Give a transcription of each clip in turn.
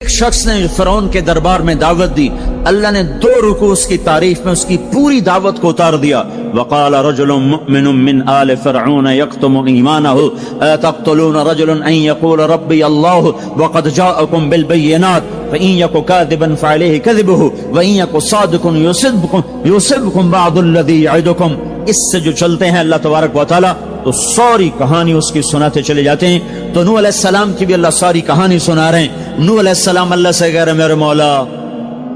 ایک شخص نے فرعون کے دربار میں دعوت دی، اللہ نے 2 رکوع اس کی تعریف میں اس کی پوری دعوت کو اتار دیا۔ وقال رجل مؤمن من آل فرعون يكتم ایمانه اتقتلون رجلا ان يقول ربي الله وقد جاءكم بالبينات فإن يك كاذبا فعليه كذبه وإن يك صادقا يصبكم بعض الذي يعدكم۔ اس سے جو چلتے ہیں اللہ تبارک و تعالی تو ساری کہانی اس کی سناتے چلے جاتے ہیں۔ تو نوح علیہ السلام کی بھی اللہ ساری کہانی سنا رہے ہیں۔ نوح علیہ السلام اللہ سے کہہ رہے میرے مولا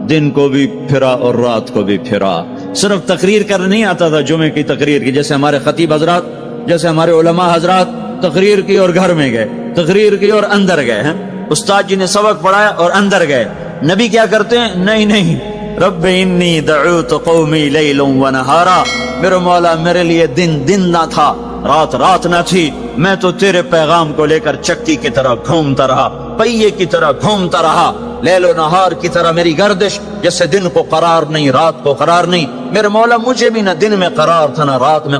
دن کو بھی پھرا اور رات کو بھی پھرا۔ صرف تقریر کرنے نہیں آتا تھا، جمعے کی تقریر کی، جیسے ہمارے خطیب حضرات، جیسے ہمارے علماء حضرات تقریر کی اور گھر میں گئے، تقریر کی اور اندر گئے ہیں، استاد جی نے سبق پڑھایا اور اندر گئے۔ نبی کیا کرتے ہیں؟ نہیں، رب انی دعوت قومی لیلا ونہارا، میرے مولا میرے لیے دن نہ تھا، رات نہ تھی، میں تو تیرے پیغام کو لے کر چکی کی طرح گھومتا رہا، پہیے کی طرح گھومتا رہا، لیل و نہار کی طرح میری گردش، جیسے دن کو قرار نہیں رات کو قرار نہیں۔ میرے مولا مجھے بھی نہ دن میں قرار تھا نہ رات میں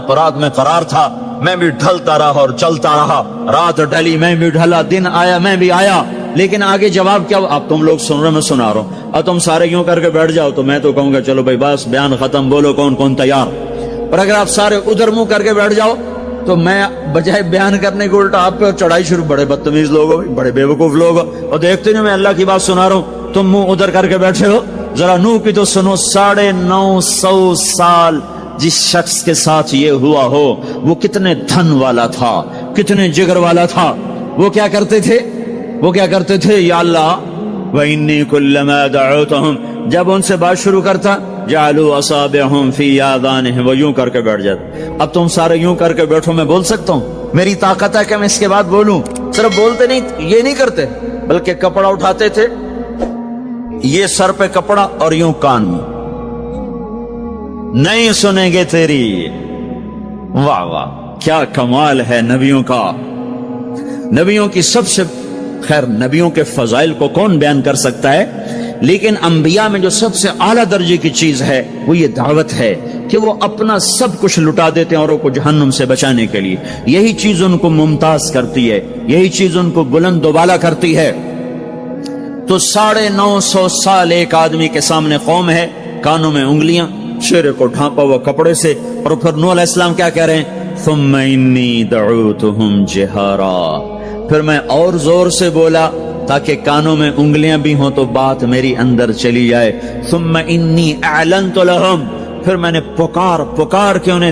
قرار تھا، میں بھی ڈھلتا رہا اور چلتا رہا، رات ڈھلی میں بھی ڈھلا، دن آیا میں بھی آیا۔ لیکن آگے جواب کیا؟ اب تم لوگ سن رہے میں سنا رہا ہوں، اب تم سارے یوں کر کے بیٹھ جاؤ تو میں تو کہوں گا چلو بھائی بس بیان ختم، بولو کون تیار۔ اور اگر آپ سارے ادھر منہ کر کے بیٹھ جاؤ تو میں بجائے بیان کرنے کو الٹا آپ پہ چڑھائی شروع۔ بڑے بدتمیز لوگ ہو، بڑے بیوقوف لوگ ہو، اور دیکھتے نہیں میں اللہ کی بات سنا رہا ہوں، تم منہ ادھر کر کے بیٹھے ہو۔ ذرا نوح کی تو سنو، 950 سال جس شخص کے ساتھ یہ ہوا ہو وہ کتنے دھن والا تھا، کتنے جگر والا تھا۔ وہ کیا کرتے تھے؟ یا اللہ وَإِنِّي كُلَّمَا دَعَوْتُهُمْ، جب ان سے بات شروع کرتا جعلوا اصابعهم في آذانهم، وہ یوں کر کے بیٹھ جاتے۔ اب تم سارے یوں کر کے بیٹھو، میں بول سکتا ہوں؟ میری طاقت ہے کہ میں اس کے بعد بولوں؟ صرف بولتے نہیں، یہ نہیں کرتے، بلکہ کپڑا اٹھاتے تھے، یہ سر پہ کپڑا اور یوں کان میں، نہیں سنیں گے تیری۔ واہ واہ کیا کمال ہے نبیوں کا، نبیوں کی سب سے، خیر نبیوں کے فضائل کو کون بیان کر سکتا ہے، لیکن انبیاء میں جو سب سے اعلیٰ درجے کی چیز ہے وہ یہ دعوت ہے کہ وہ اپنا سب کچھ لٹا دیتے ہیں اوروں کو جہنم سے بچانے کے لیے۔ یہی چیز ان کو ممتاز کرتی ہے، یہی چیز ان کو بلند و بالا کرتی ہے۔ تو 950 سال ایک آدمی کے سامنے قوم ہے، کانوں میں انگلیاں، چہرے کو ڈھانپا ہوا کپڑے سے، اور پھر نوح علیہ السلام کیا کہہ رہے ہیں؟ ثم انی دعوتہم جہارا، پھر میں اور زور سے بولا تاکہ کانوں میں انگلیاں بھی ہوں تو بات میری اندر چلی جائے۔ ثم انی اعلنت لہم، پھر میں نے پکار کے انہیں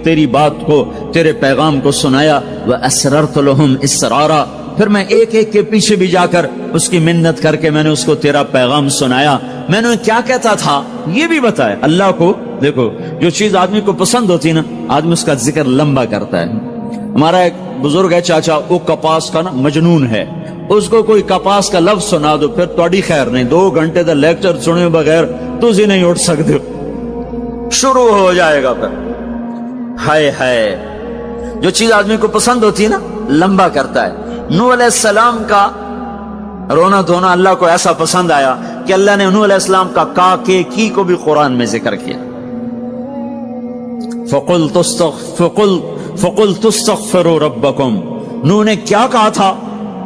تیری بات کو، تیرے پیغام کو سنایا۔ واسررت لہم اسرارا، پھر میں ایک کے پیچھے بھی جا کر اس کی منت کر کے میں نے اس کو تیرا پیغام سنایا۔ میں نے کیا کہتا تھا یہ بھی بتایا۔ اللہ کو دیکھو، جو چیز آدمی کو پسند ہوتی ہے نا، آدمی اس کا ذکر لمبا کرتا ہے۔ ہمارا ایک بزرگ ہے چاچا، وہ کپاس کا نا مجنون ہے، اس کو کوئی کپاس کا لفظ سنا دو پھر توڑی خیر نہیں، 2 گھنٹے تک لیکچر سنے بغیر تجھے نہیں اٹھ سکتے، شروع ہو جائے گا۔ پھر ہائے جو چیز آدمی کو پسند ہوتی ہے نا لمبا کرتا ہے۔ نوح علیہ السلام کا رونا دھونا اللہ کو ایسا پسند آیا کہ اللہ نے نوح علیہ السلام کا کا کے کی کو بھی قرآن میں ذکر کیا۔ فَقُلْتُ اسْتَغْفِرُوا رَبَّكُمْ، نوح نے کیا کہا تھا؟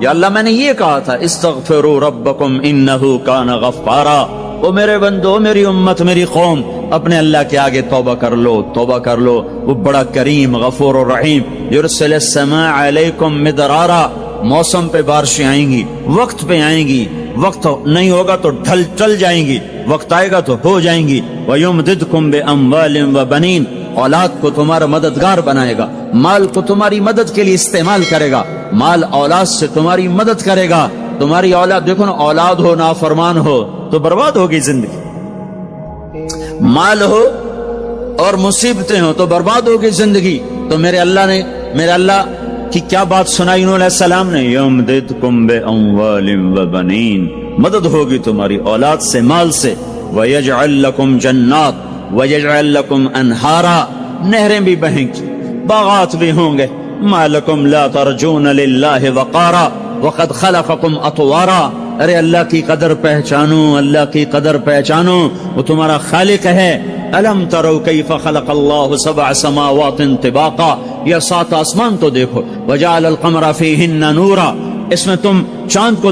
یا اللہ میں نے یہ کہا تھا، استغفروا ربکم انہ کان غفارا، او میرے بندو، میری امت، میری قوم، اپنے اللہ کے آگے توبہ کر لو، وہ بڑا کریم غفور و رحیم۔ یرسل السماء علیکم مدرارا، موسم پہ بارشیں آئیں گی، وقت پہ آئیں گی، وقت نہیں ہوگا تو ڈل جائیں گی، وقت آئے گا تو ہو جائیں گی۔ وَيُمْدِدْكُمْ بِأَمْوَالٍ وَبَنِينَ، اولاد کو تمہارا مددگار بنائے گا، مال کو تمہاری مدد کے لیے استعمال کرے گا، مال اولاد سے تمہاری مدد کرے گا۔ تمہاری اولاد دیکھو نا، اولاد ہو نافرمان ہو تو برباد ہوگی زندگی، مال ہو اور مصیبتیں ہو تو برباد ہوگی زندگی۔ تو میرے اللہ کی کیا بات سنائی نوح علیہ السلام نے؟ یمددکم باموال وبنین، مدد ہوگی تمہاری اولاد سے، مال سے۔ ویجعل لکم جنات ویجعل لکم انہارا، نہریں بھی بہیں گی، باغات بھی ہوں گے۔ ما لکم لا ترجون للہ وقارا وقد خلقکم اطوارا، ارے اللہ کی قدر پہچانو، اللہ کی قدر پہچانو، وہ تمہارا خالق ہے۔ الم تروا کیف خلق اللہ 7 سماوات طباقا، یہ 7 آسمان تو دیکھو۔ وجعل القمر فیہن نورا، اس میں تم چاند کو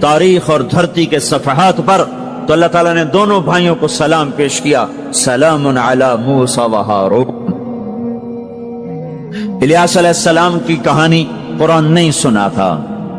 تاریخ اور دھرتی کے صفحات پر، تو اللہ تعالیٰ نے دونوں بھائیوں کو سلام پیش کیا، سلام علی موسیٰ و ہارون۔ الیاس علیہ السلام کی کہانی قرآن نہیں سنا تھا،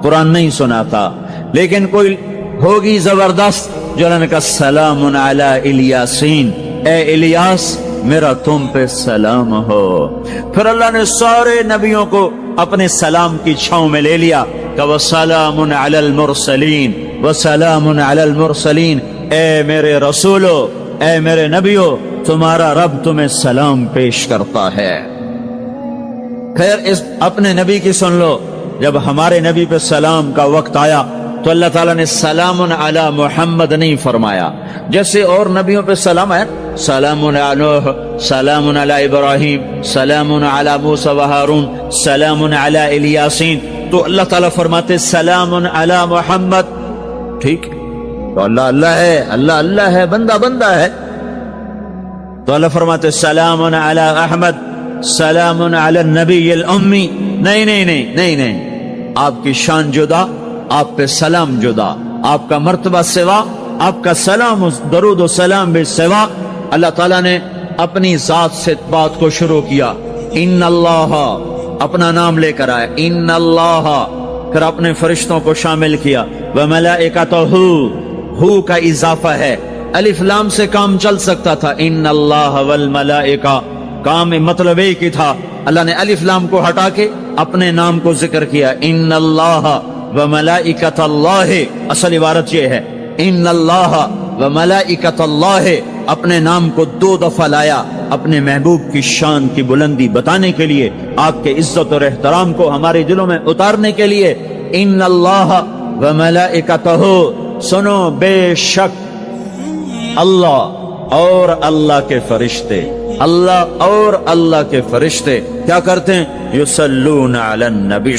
قرآن نہیں سنا تھا، لیکن کوئی ہوگی زبردست جو اللہ نے کہا سلام علی الیاسین، اے الیاس میرا تم پہ سلام ہو۔ پھر اللہ نے سارے نبیوں کو اپنے سلام کی چھاؤں میں لے لیا کہ وَسَلَامٌ عَلَى الْمُرْسَلِينَ وَسَلَامٌ عَلَى الْمُرْسَلِينَ، اے میرے رسولو، اے میرے نبیو، تمہارا رب تمہیں سلام پیش کرتا ہے۔ خیر، اس اپنے نبی کی سن لو، جب ہمارے نبی پہ سلام کا وقت آیا تو اللہ تعالیٰ نے سلام علی محمد نہیں فرمایا، جیسے اور نبیوں پہ سلام ہے، سلام علی نوح، سلام علی ابراہیم، سلام علی موسیٰ و ہارون، سلام علی الیاسین، تو اللہ تعالیٰ فرماتے سلام علی محمد۔ ٹھیک، تو اللہ اللہ ہے، اللہ اللہ ہے، بندہ بندہ ہے، تو اللہ فرماتے سلام علی احمد، سلام علی النبی الامی۔ نہیں نہیں نہیں نہیں نہیں، آپ کی شان جدا، آپ پہ سلام جدا، آپ کا مرتبہ سوا، آپ کا سلام درود و سلام بھی سوا۔ اللہ تعالیٰ نے اپنی ذات سے بات کو شروع کیا، ان اللہ، اپنا نام لے کر آئے، ان اللہ، پھر اپنے فرشتوں کو شامل کیا، وملائکتہ، ہو کا اضافہ ہے، الف لام سے کام چل سکتا تھا، ان اللہ والملائکہ، کام مطلب ایک ہی تھا، اللہ نے الف لام کو ہٹا کے اپنے نام کو ذکر کیا، ان اللہ وملائکۃ اللہ، اصل عبارت یہ ہے، ان اللہ وملائکۃ اللہ، اپنے نام کو دو دفعہ لایا اپنے محبوب کی شان کی بلندی بتانے کے لیے، آپ کے عزت اور احترام کو ہمارے دلوں میں اتارنے کے لیے، ان اللہ وملائکتہ، سنو بے شک اللہ اور اللہ کے فرشتے، اللہ اور اللہ کے فرشتے کیا کرتے ہیں؟ یصلون علی النبی،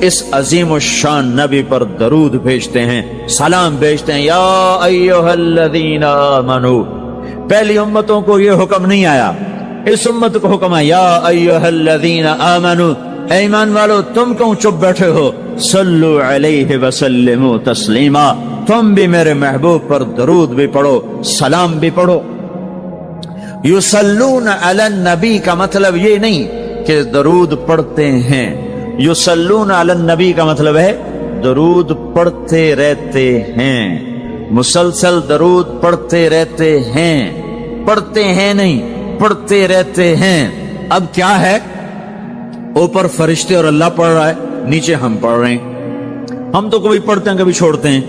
اس عظیم الشان نبی پر درود بھیجتے ہیں، سلام بھیجتے ہیں، یا ایھا الذین آمنو۔ پہلی امتوں کو یہ حکم نہیں آیا، اس امت کو حکم ہے، یا ایھا الذین آمنو، اے ایمان والو تم کیوں چپ بیٹھے ہو، صلو علیہ وسلموا تسلیما، تم بھی میرے محبوب پر درود بھی پڑھو، سلام بھی پڑھو۔ یصلون علی النبی کا مطلب یہ نہیں کہ درود پڑھتے ہیں، یصلون علی النبی کا مطلب ہے درود پڑھتے رہتے ہیں، مسلسل درود پڑھتے رہتے ہیں، پڑھتے ہیں نہیں، پڑھتے رہتے ہیں۔ اب کیا ہے، اوپر فرشتے اور اللہ پڑھ رہا ہے، نیچے ہم پڑھ رہے ہیں، ہم تو کبھی پڑھتے ہیں کبھی چھوڑتے ہیں۔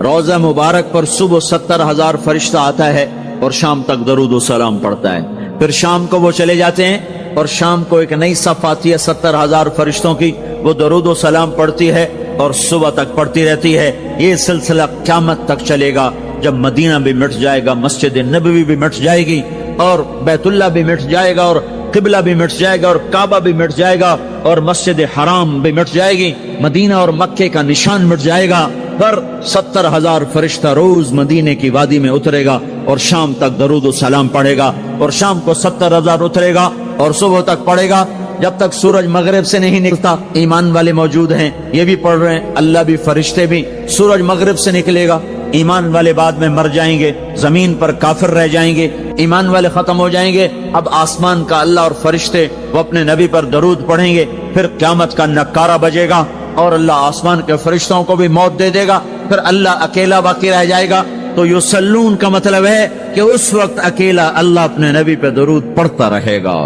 روضہ مبارک پر صبح 70,000 فرشتہ آتا ہے اور شام تک درود و سلام پڑھتا ہے، پھر شام کو وہ چلے جاتے ہیں اور شام کو ایک نئی صف آتی ہے 70,000 فرشتوں کی، وہ درود و سلام پڑھتی ہے اور صبح تک پڑھتی رہتی ہے۔ یہ سلسلہ قیامت تک چلے گا، جب مدینہ بھی مٹ جائے گا، مسجد نبوی بھی مٹ جائے گی، اور بیت اللہ بھی مٹ جائے گا، اور قبلہ بھی مٹ جائے گا، اور کعبہ بھی مٹ جائے گا، اور مسجد حرام بھی مٹ جائے گی، مدینہ اور مکے کا نشان مٹ جائے گا، پر 70,000 فرشتہ روز مدینے کی وادی میں اترے گا اور شام تک درود و سلام پڑھے گا، اور شام کو 70,000 اترے گا اور صبح تک پڑھے گا، جب تک سورج مغرب سے نہیں نکلتا۔ ایمان والے موجود ہیں، یہ بھی پڑھ رہے ہیں، اللہ بھی فرشتے بھی۔ سورج مغرب سے نکلے گا، ایمان والے بعد میں مر جائیں گے، زمین پر کافر رہ جائیں گے، ایمان والے ختم ہو جائیں گے، اب آسمان کا اللہ اور فرشتے وہ اپنے نبی پر درود پڑھیں گے، پھر قیامت کا نکارہ بجے گا اور اللہ آسمان کے فرشتوں کو بھی موت دے دے گا، پھر اللہ اکیلا باقی رہ جائے گا۔ تو یصلون کا مطلب ہے کہ اس وقت اکیلا اللہ اپنے نبی پہ درود پڑھتا رہے گا،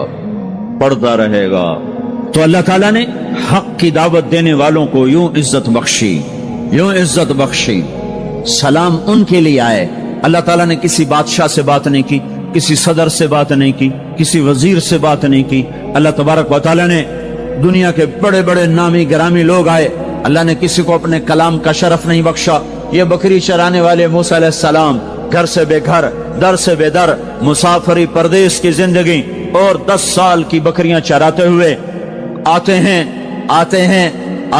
پڑھتا رہے گا۔ تو اللہ تعالیٰ نے حق کی دعوت دینے والوں کو یوں عزت بخشی، یوں عزت بخشی۔ سلام ان کے لیے آئے، اللہ تعالیٰ نے کسی بادشاہ سے بات نہیں کی، کسی صدر سے بات نہیں کی، کسی وزیر سے بات نہیں کی، اللہ تبارک و تعالیٰ نے دنیا کے بڑے بڑے نامی گرامی لوگ آئے، اللہ نے کسی کو اپنے کلام کا شرف نہیں بخشا۔ یہ بکری چرانے والے موسیٰ علیہ السلام، گھر سے بے گھر، در سے بے در، مسافری پردیس کی زندگی، اور 10 سال کی بکریاں چراتے ہوئے آتے ہیں آتے ہیں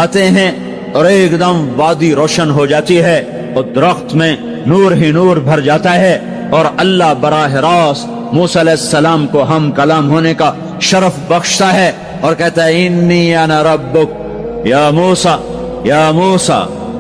آتے ہیں، اور ایک دم وادی روشن ہو جاتی ہے اور درخت میں نور ہی نور بھر جاتا ہے، اور اللہ براہ راست موسیٰ علیہ السلام کو ہم کلام ہونے کا شرف بخشتا ہے اور کہتا ہے انی انا ربک یا موسیٰ، یا موسیٰ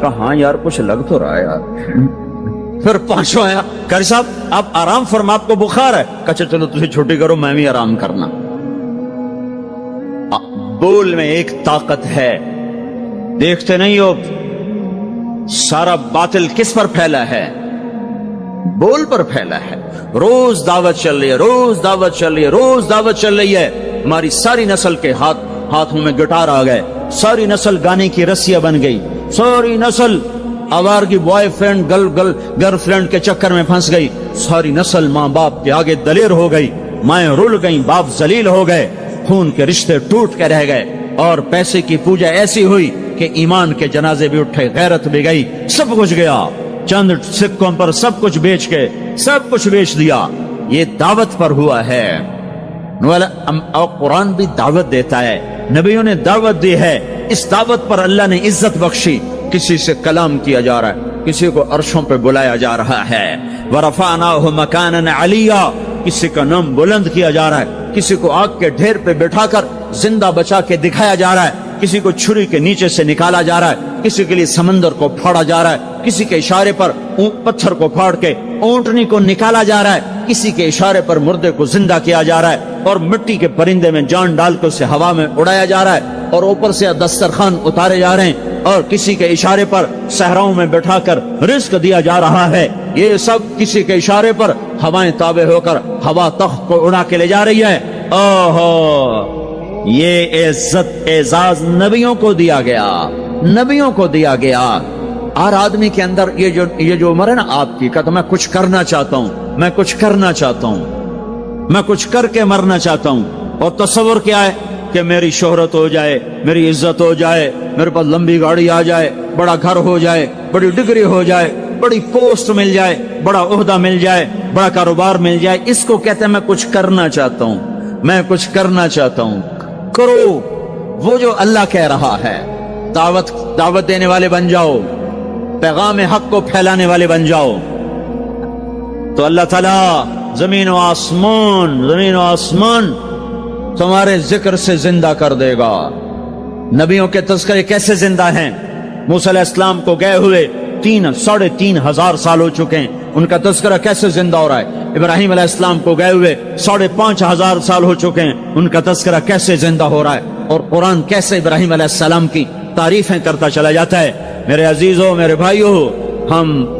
کہا ہاں یار کچھ لگ تو رہا ہے یار۔ پھر پانچواں آیا، قاری صاحب آپ آرام فرما، آپ کو بخار ہے؟ کہا چلو تجھے چھٹی کرو، میں بھی آرام کرنا۔ بول میں ایک طاقت ہے، دیکھتے نہیں ہو سارا باطل کس پر پھیلا ہے؟ بول پر پھیلا ہے۔ روز دعوت چل رہی ہے، روز دعوت چل رہی ہے، روز دعوت چل رہی ہے۔ ہماری ساری نسل کے ہاتھوں میں گٹار آ گئے، ساری نسل گانے کی رسیاں بن گئی، ساری نسل آوارگی بوائے فرینڈ گرل فرینڈ کے چکر میں پھنس گئی، ساری نسل ماں باپ کے آگے دلیر ہو گئی، مائیں رول گئیں، باپ ذلیل ہو گئے، خون کے رشتے ٹوٹ کے رہ گئے، اور پیسے کی پوجا ایسی ہوئی کہ ایمان کے جنازے بھی اٹھے، غیرت بھی گئی، سب کچھ گیا، چند سکوں پر سب کچھ بیچ کے سب کچھ بیچ دیا۔ یہ دعوت پر ہوا ہے۔ اور قرآن بھی دعوت دیتا ہے، نبیوں نے دعوت دی ہے، اس دعوت پر اللہ نے عزت بخشی۔ کسی سے کلام کیا جا رہا ہے، کسی کو عرشوں پہ بلایا جا رہا ہے، وَرَفَعْنَاهُ مَكَانًا عَلِيًّا، کسی کا نام بلند کیا جا رہا ہے، کسی کو آگ کے ڈھیر پہ بٹھا کر زندہ بچا کے دکھایا جا رہا ہے، کسی کو چھری کے نیچے سے نکالا جا رہا ہے، کسی کے لیے سمندر کو پھاڑا جا رہا ہے، کسی کے اشارے پر پتھر کو پھاڑ کے اونٹنی کو نکالا جا رہا ہے، کسی کے اشارے پر مردے کو زندہ کیا جا رہا ہے، اور مٹی کے پرندے میں جان ڈال کے اسے ہوا میں اڑایا جا رہا ہے، اور اوپر سے دسترخوان اتارے جا رہے ہیں، اور کسی کے اشارے پر صحراؤں میں بٹھا کر رزق دیا جا رہا ہے۔ یہ سب کسی کے اشارے پر ہوائیں تابع ہو کر ہوا تخت کو اڑا کے لے جا رہی ہے۔ اوہو، یہ عزت اعزاز نبیوں کو دیا گیا، نبیوں کو دیا گیا۔ اور آدمی کے اندر یہ جو عمر ہے نا آپ کی، کہتا میں کچھ کرنا چاہتا ہوں، میں کچھ کرنا چاہتا ہوں، میں کچھ کر کے مرنا چاہتا ہوں۔ اور تصور کیا ہے کہ میری شہرت ہو جائے، میری عزت ہو جائے، میرے پاس لمبی گاڑی آ جائے، بڑا گھر ہو جائے، بڑی ڈگری ہو جائے، بڑی پوسٹ مل جائے، بڑا عہدہ مل جائے، بڑا کاروبار مل جائے، اس کو کہتے ہیں میں کچھ کرنا چاہتا ہوں، میں کچھ کرنا چاہتا ہوں۔ کرو وہ جو اللہ کہہ رہا ہے، دعوت دینے والے بن جاؤ، پیغام حق کو پھیلانے والے بن جاؤ، تو اللہ تعالیٰ زمین و آسمان تمہارے ذکر سے زندہ کر دے گا۔ نبیوں کے تذکرے کیسے زندہ ہیں؟ موسیٰ علیہ السلام کو گئے ہوئے 3,500 سال ہو چکے ہیں، ان کا تذکرہ کیسے زندہ ہو رہا ہے؟ ابراہیم علیہ السلام کو گئے ہوئے 5,500 سال ہو چکے ہیں، ان کا تذکرہ کیسے زندہ ہو رہا ہے؟ اور قرآن کیسے ابراہیم علیہ السلام کی تعریفیں کرتا چلا جاتا ہے۔ میرے عزیزوں، میرے بھائیوں،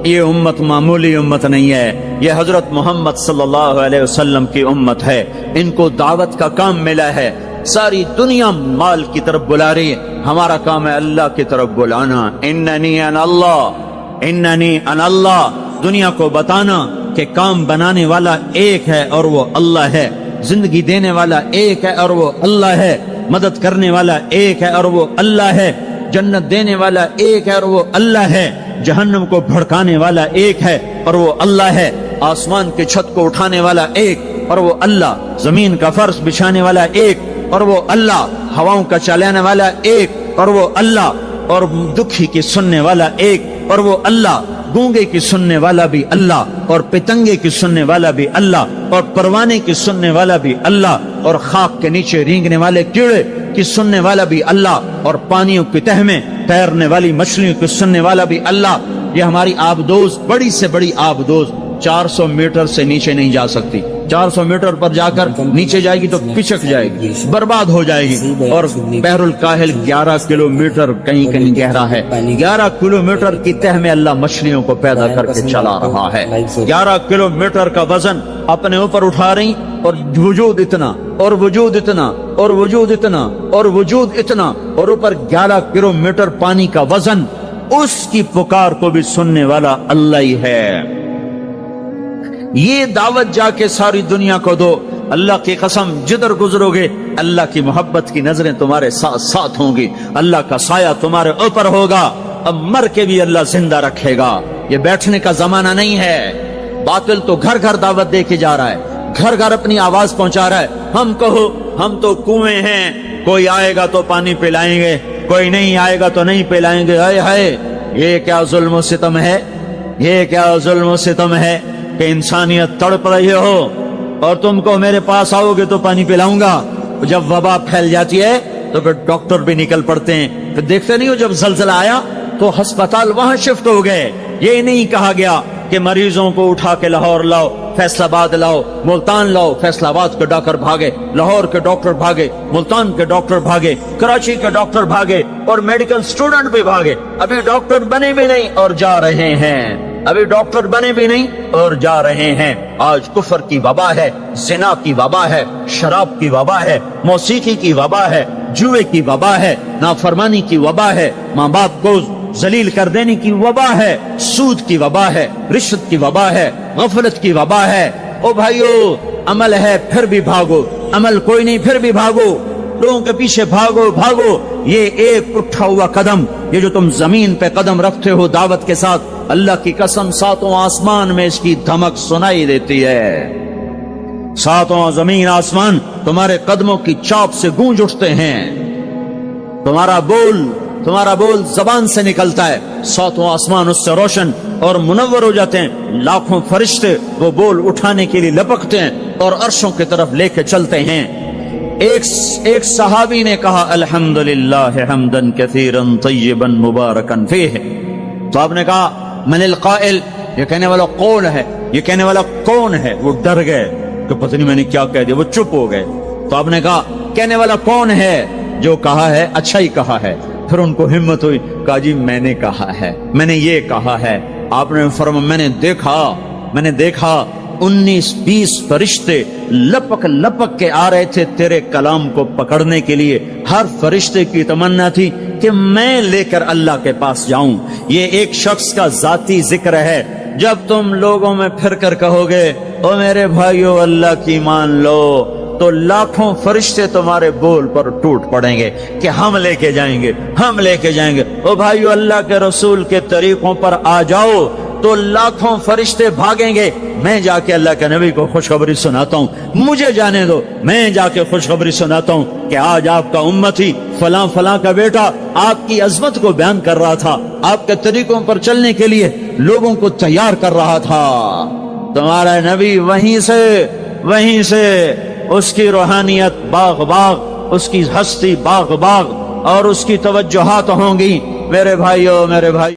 یہ امت معمولی امت نہیں ہے، یہ حضرت محمد صلی اللہ علیہ وسلم کی امت ہے۔ ان کو دعوت کا کام ملا ہے، ساری دنیا مال کی طرف بلا رہی ہے، ہمارا کام ہے اللہ کی طرف بلانا۔ اننی انا اللہ، دنیا کو بتانا کہ کام بنانے والا ایک ہے اور وہ اللہ ہے، زندگی دینے والا ایک ہے اور وہ اللہ ہے، مدد کرنے والا ایک ہے اور وہ اللہ ہے، جنت دینے والا ایک ہے اور وہ اللہ ہے، جہنم کو بھڑکانے والا ایک ہے اور وہ اللہ ہے، آسمان کی چھت کو اٹھانے والا ایک اور وہ اللہ، زمین کا فرش بچھانے والا ایک اور وہ اللہ، ہواؤں کا چلانے والا ایک اور وہ اللہ، اور دکھی کی سننے والا ایک اور وہ اللہ، گونگے کی سننے والا بھی اللہ، اور پتنگے کی سننے والا بھی اللہ، اور پروانے کی سننے والا بھی اللہ، اور خاک کے نیچے رینگنے والے کیڑے کی سننے والا بھی اللہ، اور پانیوں کی تہ میں تیرنے والی مچھلیوں کی سننے والا بھی اللہ۔ یہ ہماری آبدوز، بڑی سے بڑی آبدوز 400 میٹر سے نیچے نہیں جا سکتی، 400 میٹر پر جا کر نیچے جائے گی تو پچک جائے گی، برباد ہو جائے گی۔ اور بحر الکاہل 11 کلومیٹر کہیں کہیں گہرا ہے، 11 کلومیٹر کی تہ میں اللہ مچھلیوں کو پیدا کر کے چلا رہا ہے۔ 11 کلومیٹر کا وزن اپنے اوپر اٹھا رہی، اور وجود اتنا اور وجود اتنا اور وجود اتنا اور وجود اتنا، اور اوپر 11 کلومیٹر پانی کا وزن، اس کی پکار کو بھی سننے والا اللہ ہی ہے۔ یہ دعوت جا کے ساری دنیا کو دو، اللہ کی قسم جدھر گزرو گے اللہ کی محبت کی نظریں تمہارے ساتھ ساتھ ہوں گی، اللہ کا سایہ تمہارے اوپر ہوگا، اب مر کے بھی اللہ زندہ رکھے گا۔ یہ بیٹھنے کا زمانہ نہیں ہے۔ باطل تو گھر گھر دعوت دے کے جا رہا ہے، گھر گھر اپنی آواز پہنچا رہا ہے، ہم کہو ہم تو کنویں ہیں، کوئی آئے گا تو پانی پلائیں گے، کوئی نہیں آئے گا تو نہیں پلائیں گے۔ ہائے ہائے، یہ کیا ظلم و ستم ہے، یہ کیا ظلم و ستم ہے کہ انسانیت تڑپ رہی ہو اور تم کو میرے پاس آؤ گے تو پانی پلاؤں گا۔ جب وبا پھیل جاتی ہے تو پھر ڈاکٹر بھی نکل پڑتے ہیں، پھر دیکھتے نہیں ہو جب زلزلہ آیا تو ہسپتال وہاں شفٹ ہو گئے. یہ نہیں کہا گیا کہ مریضوں کو اٹھا کے لاہور لاؤ, فیصل آباد لاؤ, ملتان لاؤ. فیصل آباد کے ڈاکٹر بھاگے, لاہور کے ڈاکٹر بھاگے, ملتان کے ڈاکٹر بھاگے, کراچی کے ڈاکٹر بھاگے, اور میڈیکل سٹوڈنٹ بھی بھاگے. ابھی ڈاکٹر بنے بھی نہیں اور جا رہے ہیں. ابھی ڈاکٹر بنے بھی نہیں اور جا رہے ہیں. آج کفر کی وبا ہے, زنا کی وبا ہے, شراب کی وبا ہے, موسیقی کی وبا ہے, جوئے کی وبا ہے, نافرمانی کی وبا ہے, ماں باپ کو ذلیل کر دینے کی وبا ہے, سود کی وبا ہے, رشوت کی وبا ہے, غفلت کی وبا ہے. او بھائیو, عمل ہے پھر بھی بھاگو, عمل کوئی نہیں پھر بھی بھاگو, لوگوں کے پیچھے بھاگو بھاگو. یہ ایک اٹھا ہوا قدم, یہ جو تم زمین پہ قدم رکھتے ہو دعوت کے ساتھ, اللہ کی قسم ساتوں آسمان میں اس کی دھمک سنائی دیتی ہے. ساتوں زمین آسمان تمہارے قدموں کی چاپ سے گونج اٹھتے ہیں. تمہارا بول زبان سے نکلتا ہے, ساتوں آسمان اس سے روشن اور منور ہو جاتے ہیں. لاکھوں فرشتے وہ بول اٹھانے کے لیے لپکتے ہیں اور عرشوں کی طرف لے کے چلتے ہیں. ایک صحابی نے کہا الحمدللہ حمدن کثیرا طیبا مبارکا فیہ. تو آپ نے کہا من القائل, یہ کہنے والا کون ہے, یہ کہنے والا کون ہے. وہ ڈر گئے کہ پتہ نہیں میں نے کیا کہہ دیا, وہ چپ ہو گئے. تو آپ نے کہا کہنے والا کون ہے, جو کہا ہے اچھا ہی کہا ہے. پھر ان کو ہمت ہوئی, کہا جی میں نے کہا ہے, میں نے یہ کہا ہے. آپ نے فرمایا میں نے دیکھا 19-20 فرشتے لپک لپک کے آ رہے تھے تیرے کلام کو پکڑنے کے لیے. ہر فرشتے کی تمنا تھی کہ میں لے کر اللہ کے پاس جاؤں. یہ ایک شخص کا ذاتی ذکر ہے. جب تم لوگوں میں پھر کر کہو گے او میرے بھائیو اللہ کی مان لو, تو لاکھوں فرشتے تمہارے بول پر ٹوٹ پڑیں گے کہ ہم لے کے جائیں گے, ہم لے کے جائیں گے. او بھائیو اللہ کے رسول کے طریقوں پر آ جاؤ تو لاکھوں فرشتے بھاگیں گے. میں جا کے اللہ کے نبی کو خوشخبری سناتا ہوں, مجھے جانے دو, میں جا کے خوشخبری سناتا ہوں کہ آج آپ کا امتی فلاں فلاں کا بیٹا آپ کی عظمت کو بیان کر رہا تھا, آپ کے طریقوں پر چلنے کے لیے لوگوں کو تیار کر رہا تھا. تمہارا نبی وہیں سے اس کی روحانیت باغ باغ, اس کی ہستی باغ باغ, اور اس کی توجہات ہوں گی. میرے بھائیو